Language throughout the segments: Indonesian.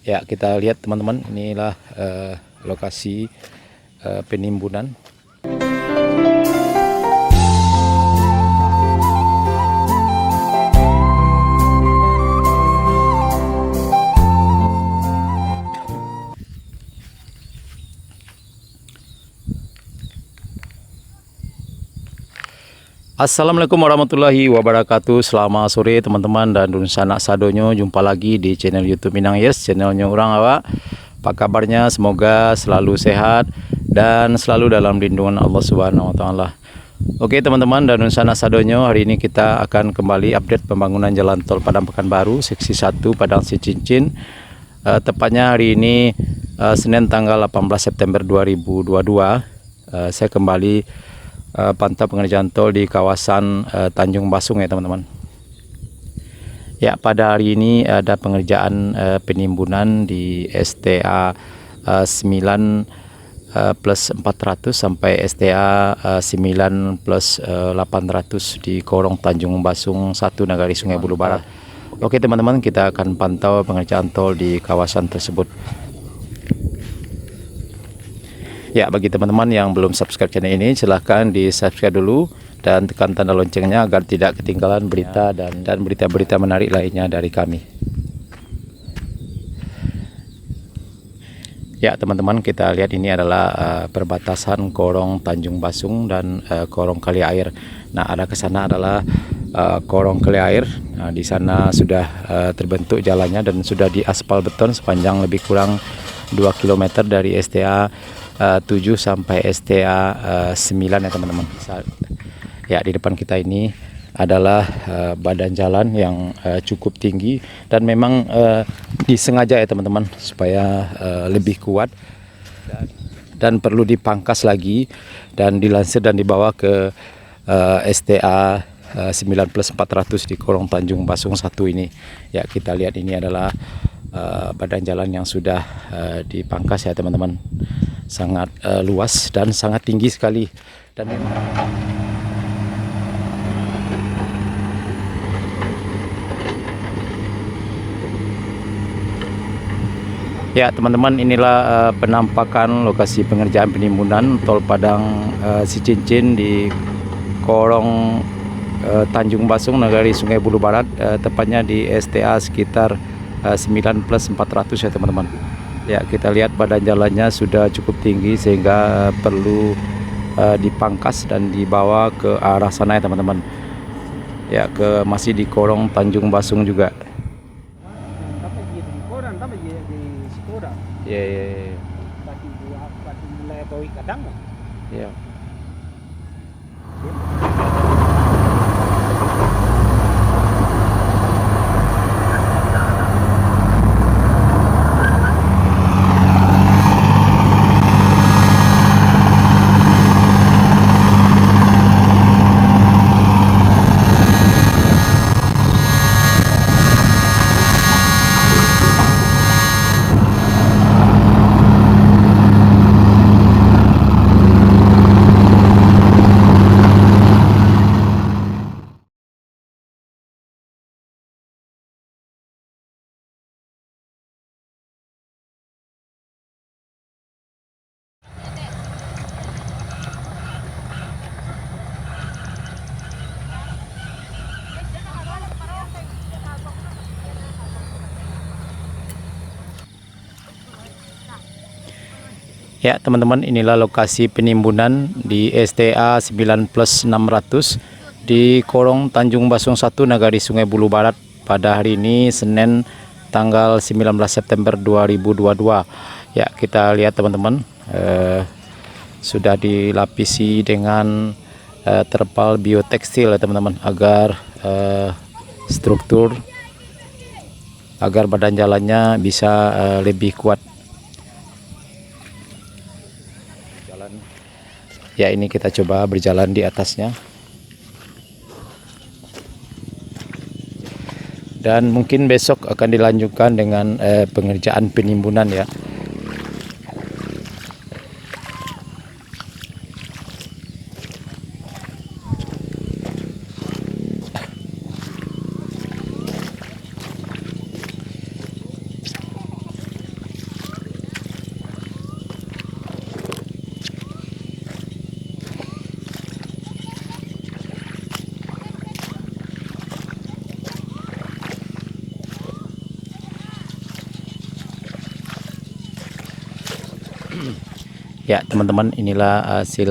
Ya, kita lihat teman-teman, inilah lokasi penimbunan. Assalamualaikum warahmatullahi wabarakatuh. Selamat sore teman-teman dan dun sanak sadonyo. Jumpa lagi di channel YouTube Minang Yes, channelnya orang awak. Apa kabarnya? Semoga selalu sehat dan selalu dalam lindungan Allah Subhanahu wa taala. Oke teman-teman dan dun sanak sadonyo, hari ini kita akan kembali update pembangunan jalan tol Padang Pekanbaru seksi 1 Padang Sicincin. Tepatnya hari ini Senin tanggal 18 September 2022. Saya kembali pantau pengerjaan tol di kawasan Tanjung Basung ya teman-teman. Ya, pada hari ini ada pengerjaan penimbunan di STA 9 plus 400 sampai STA 9 plus 800 di Korong Tanjung Basung 1 Nagari Sungai Bulu Barat. Oke teman-teman, kita akan pantau pengerjaan tol di kawasan tersebut. Ya, bagi teman-teman yang belum subscribe channel ini, silahkan di subscribe dulu dan tekan tanda loncengnya agar tidak ketinggalan berita dan berita-berita menarik lainnya dari kami. Ya teman-teman, kita lihat ini adalah perbatasan Korong Tanjung Basung dan Korong Kali Air. Nah, ada ke sana adalah Korong Kali Air. Nah, di sana sudah terbentuk jalannya dan sudah diaspal beton sepanjang lebih kurang 2 km dari STA 7 sampai STA 9 ya teman-teman. Ya, di depan kita ini adalah badan jalan yang cukup tinggi dan memang disengaja ya teman-teman supaya lebih kuat dan perlu dipangkas lagi dan dilansir dan dibawa ke STA 9 plus 400 di Korong Tanjung Basung 1 ini. Ya, kita lihat ini adalah badan jalan yang sudah dipangkas ya teman-teman. Sangat luas dan sangat tinggi sekali dan memang ya teman-teman, inilah penampakan lokasi pengerjaan penimbunan tol Padang Sicincin di Korong Tanjung Basung Nagari Sungai Bulu Barat, tepatnya di STA sekitar 9 plus 400 ya teman-teman. Ya, kita lihat badan jalannya sudah cukup tinggi sehingga perlu dipangkas dan dibawa ke arah sana ya teman-teman. Ya, masih di Korong Tanjung Basung juga. Ya, ya, ya. Ya. Ya teman-teman, inilah lokasi penimbunan di STA 9 plus 600 di Korong Tanjung Basung 1 Nagari Sungai Bulu Barat pada hari ini Senin tanggal 19 September 2022. Ya, kita lihat teman-teman, sudah dilapisi dengan terpal biotekstil ya teman-teman, agar struktur agar badan jalannya bisa lebih kuat. Ya, ini kita coba berjalan di atasnya. Dan mungkin besok akan dilanjutkan dengan pengerjaan penimbunan ya. Ya teman-teman, inilah hasil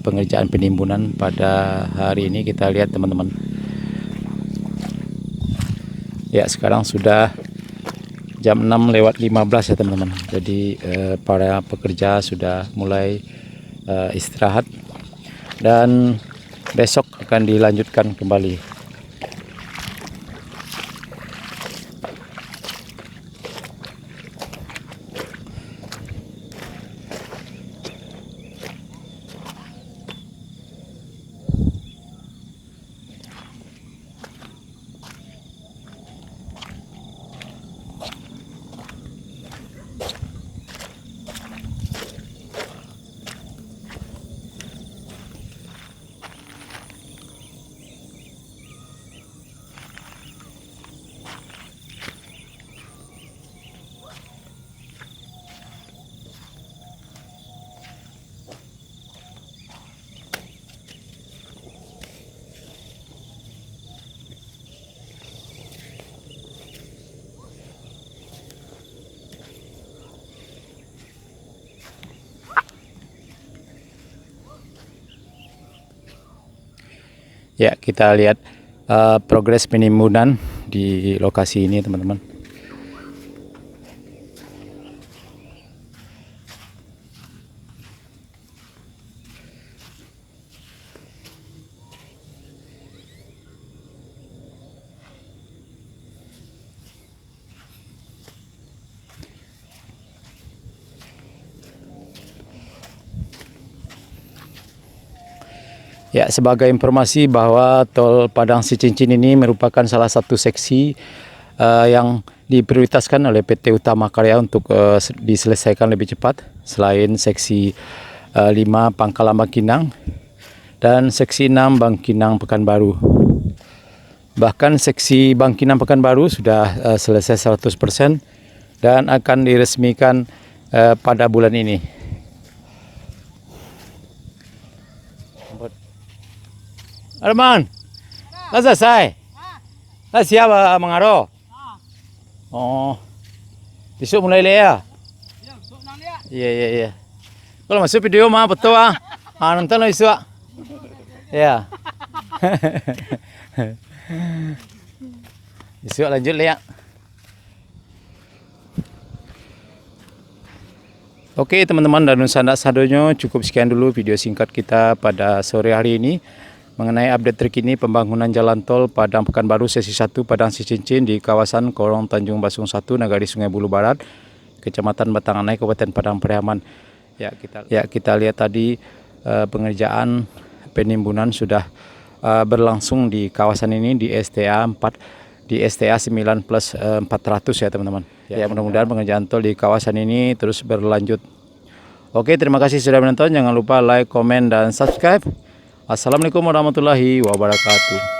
pengerjaan penimbunan pada hari ini. Kita lihat teman-teman. Ya sekarang sudah jam 6:15 ya teman-teman. Jadi para pekerja sudah mulai istirahat dan besok akan dilanjutkan kembali. Ya, kita lihat progres penimbunan di lokasi ini teman-teman. Ya, sebagai informasi bahwa tol Padang Sicincin ini merupakan salah satu seksi yang diprioritaskan oleh PT Utama Karya untuk diselesaikan lebih cepat, selain seksi 5 Pangkalan Bangkinang dan seksi 6 Bangkinang Pekanbaru. Bahkan seksi Bangkinang Pekanbaru sudah selesai 100% dan akan diresmikan pada bulan ini. Arman, dah selesai? Dah siap mengaro? Oh, besok mulai ya? Iya. Kalau masuk video mah betul nonton lah besok. Ya. Besok lanjut lihat. Oke teman-teman dan sanak sadonyo, cukup sekian dulu video singkat kita pada sore hari ini mengenai update terkini pembangunan jalan tol Padang Pekanbaru sesi 1 Padang Sicincin di kawasan Korong Tanjung Basung 1 Nagari Sungai Bulu Barat, Kecamatan Batanganai, Kabupaten Padang Pariaman. Ya kita lihat tadi pengerjaan penimbunan sudah berlangsung di kawasan ini di STA 4, di STA 9 plus 400 ya teman-teman. Ya mudah-mudahan pengerjaan tol di kawasan ini terus berlanjut. Oke, terima kasih sudah menonton. Jangan lupa like, komen, dan subscribe. Assalamualaikum warahmatullahi wabarakatuh.